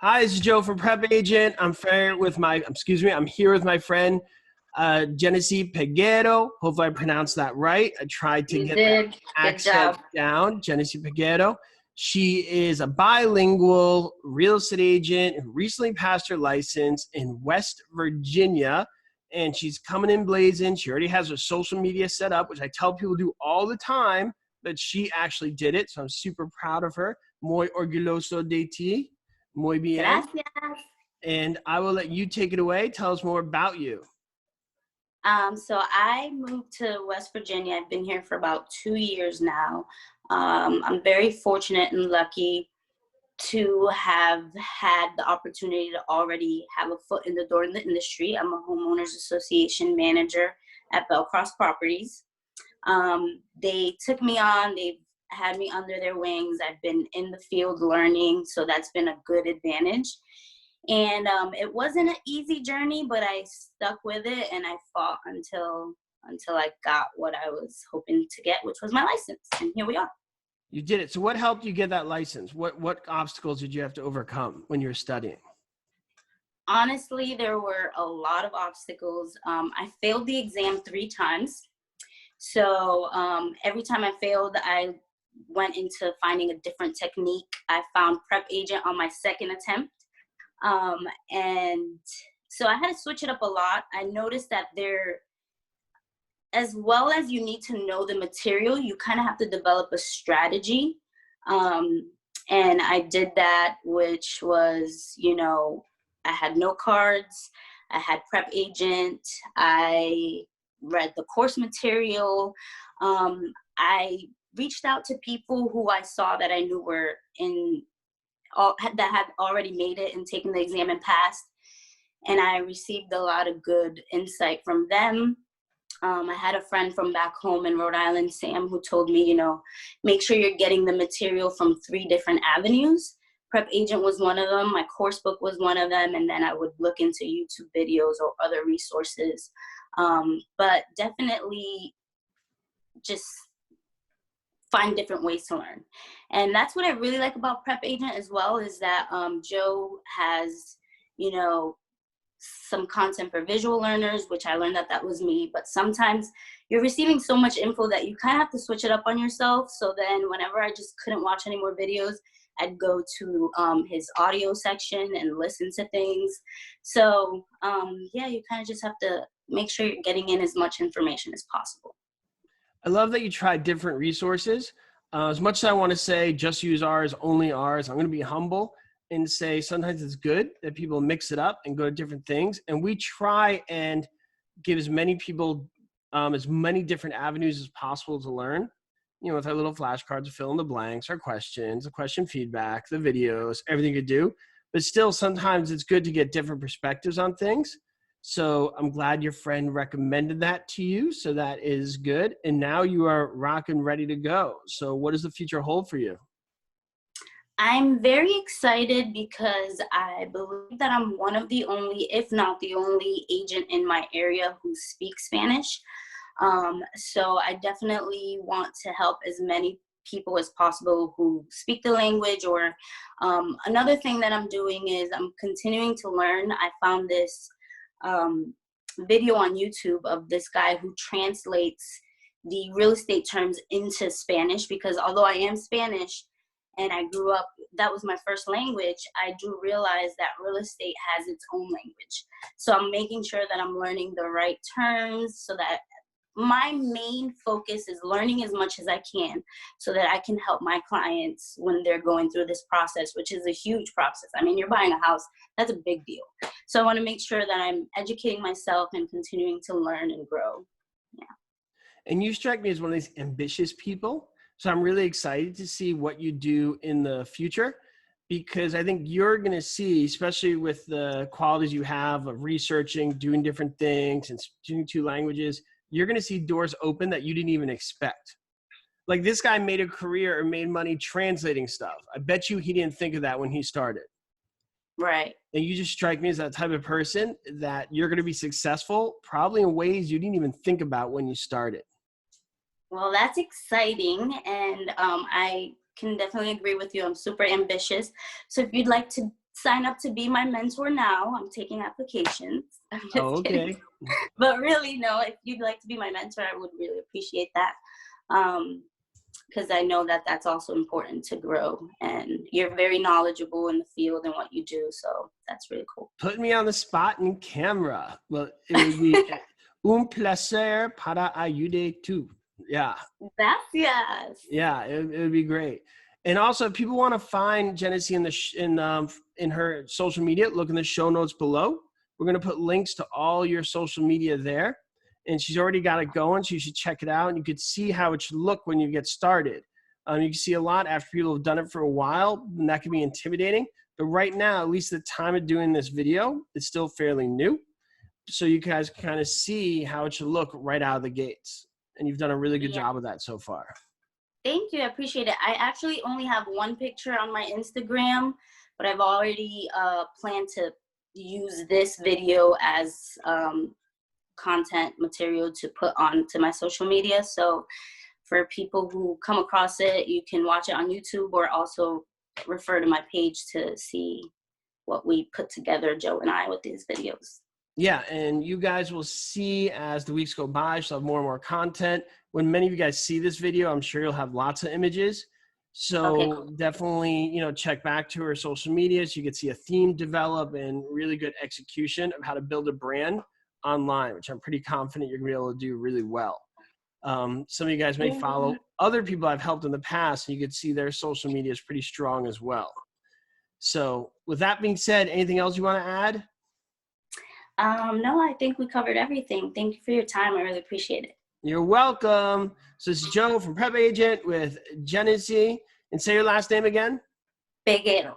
Hi, this is Joe from PrepAgent. I'm here with my friend, Genesy Peguero. Hopefully I pronounced that right. I tried to You get that did. Good accent job. down. Genesy Peguero. She is a bilingual real estate agent who recently passed her license in West Virginia, and she's coming in blazing. She already has her social media set up, which I tell people do all the time, but she actually did it. So I'm super proud of her. Muy orgulloso de ti. Muy bien. Gracias. And I will let you take it away. Tell us more about you. So I moved to West Virginia. I've been here for about 2 years now. I'm very fortunate and lucky to have had the opportunity to already have a foot in the door in the industry. I'm a homeowners association manager at Belcross Properties. They took me on. They've had me under their wings. I've been in the field learning, so that's been a good advantage. And it wasn't an easy journey, but I stuck with it and I fought until I got what I was hoping to get, which was my license. And here we are. You did it. So what helped you get that license? What obstacles did you have to overcome when you were studying? Honestly, there were a lot of obstacles. I failed the exam 3 times. So every time I failed, I went into finding a different technique. I found PrepAgent on my second attempt. And so I had to switch it up a lot. I noticed that as well as you need to know the material, you kind of have to develop a strategy. And I did that, which was, I had note cards, I had PrepAgent, I read the course material. I reached out to people who I saw that I knew were that had already made it and taken the exam and passed. And I received a lot of good insight from them. I had a friend from back home in Rhode Island, Sam, who told me, make sure you're getting the material from 3 different avenues. PrepAgent was one of them. My course book was one of them. And then I would look into YouTube videos or other resources. But definitely just find different ways to learn. And that's what I really like about PrepAgent as well, is that Joe has, some content for visual learners, which I learned that was me. But sometimes you're receiving so much info that you kind of have to switch it up on yourself. So then whenever I just couldn't watch any more videos, I'd go to his audio section and listen to things. So yeah, you kind of just have to make sure you're getting in as much information as possible. I love that you tried different resources. As much as I want to say just use ours, only ours, I'm going to be humble and say sometimes it's good that people mix it up and go to different things. And we try and give as many people as many different avenues as possible to learn, with our little flashcards to fill in the blanks, our questions, the question feedback, the videos, everything you do. But still, sometimes it's good to get different perspectives on things. So I'm glad your friend recommended that to you. So that is good. And now you are rocking ready to go. So what does the future hold for you? I'm very excited because I believe that I'm one of the only, if not the only, agent in my area who speaks Spanish. So I definitely want to help as many people as possible who speak the language. Or another thing that I'm doing is I'm continuing to learn. I found this video on YouTube of this guy who translates the real estate terms into Spanish, because although I am Spanish and I grew up, that was my first language, I do realize that real estate has its own language. So I'm making sure that I'm learning the right terms, so that my main focus is learning as much as I can so that I can help my clients when they're going through this process, which is a huge process. I mean, you're buying a house, that's a big deal. So I want to make sure that I'm educating myself and continuing to learn and grow. Yeah. And you strike me as one of these ambitious people. So I'm really excited to see what you do in the future, because I think you're going to see, especially with the qualities you have of researching, doing different things and speaking 2 languages, you're going to see doors open that you didn't even expect. Like this guy made a career or made money translating stuff. I bet you he didn't think of that when he started. Right. And you just strike me as that type of person that you're going to be successful probably in ways you didn't even think about when you started. Well, that's exciting. And I can definitely agree with you. I'm super ambitious. So if you'd like to sign up to be my mentor now. I'm taking applications. I'm Oh, just kidding. okay. But really, no, if you'd like to be my mentor, I would really appreciate that. Because I know that that's also important to grow. And you're very knowledgeable in the field and what you do. So that's really cool. Put me on the spot in camera. Well, it would be un placer para ayudar tú. Yeah. Gracias. Yeah, it would be great. And also, if people want to find Genesy in her social media, look in the show notes below. We're going to put links to all your social media there. And she's already got it going, so you should check it out. And you could see how it should look when you get started. You can see a lot after people have done it for a while, and that can be intimidating. But right now, at least the time of doing this video, it's still fairly new. So you guys can kind of see how it should look right out of the gates. And you've done a really good job of that so far. Thank you. I appreciate it. I actually only have one picture on my Instagram, but I've already planned to use this video as content material to put onto my social media. So for people who come across it, you can watch it on YouTube or also refer to my page to see what we put together, Joe and I, with these videos. Yeah, and you guys will see as the weeks go by, she'll have more and more content. When many of you guys see this video, I'm sure you'll have lots of images. So Okay, cool. definitely, check back to her social media so you can see a theme develop and really good execution of how to build a brand online, which I'm pretty confident you're going to be able to do really well. Some of you guys may follow other people I've helped in the past, and you can see their social media is pretty strong as well. So with that being said, anything else you want to add? No, I think we covered everything. Thank you for your time. I really appreciate it. You're welcome. So this is Joe from PrepAgent with Genesy. And say your last name again. Peguero.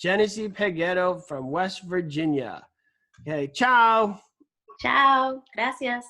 Genesy Peguero from West Virginia. Okay, ciao. Ciao. Gracias.